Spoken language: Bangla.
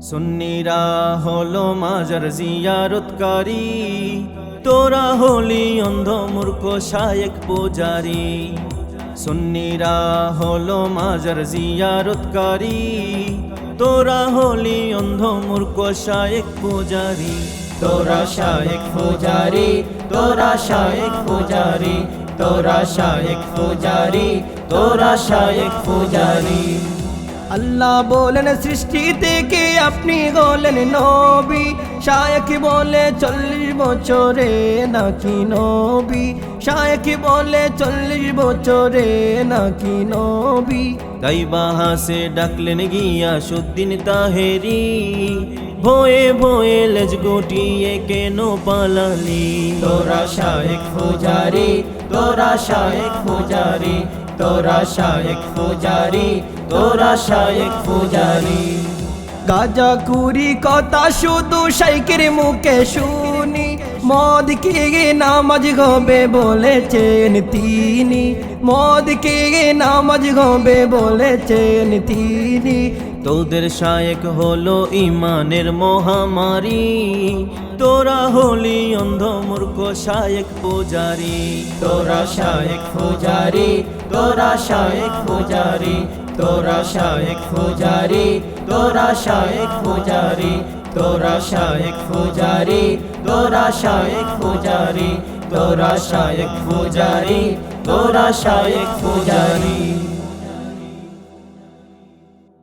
সুন্নিরা হলো মাজার জিয়ারতকারী, তোরা হলি অন্ধ মূর্খ শায়েক পূজারী। সুন্নিরা হলো মাজার জিয়ারতকারী, তোরা হলি অন্ধ মূর্খ শায়েক পূজারী। তোরা শায়েক পূজারী, তোরা শায়েক পূজারী, তোরা শায়েক পূজারী, তোরা শায়েক পূজারী। আল্লাহ বলেন সৃষ্টি থেকে আপনি হলেন নবী, শায়েক বলে 40 বছরে নাকি নবী, শায়েক বলে 40 বছরে নাকি নবী। তাই বাহাসে ডাকলেন গিয়াসউদ্দিন তাহেরি, ভয়ে ভয়ে লেজ গুটিয়ে কেন পালালি। তোরা শায়েক পূজারী, তোরা শায়েক পূজারী, তোরা শায়েক পূজারী, তোরা শায়েক পূজারী। গাজা কুরি কথা শুধু শাইকের মুখে শুনি, মদ খেয়ে নামাজ হবে বলেছেন তিনি, মদ খেয়ে নামাজ হবে বলেছেন তিনি। তোদের শায়েক হলো ইমানের মহামারী, তোরা হলি অন্ধ মূর্খ শায়েক পূজারী। তোরা শায়েক পূজারী, তোরা শায়েক পূজারী, তোরা শায়েক পূজারী, তোরা শায়েক পূজারী, তোরা শায়েক পূজারী, তোরা শায়েক পূজারী, তোরা শায়েক পূজারী, তোরা শায়েক পূজারী।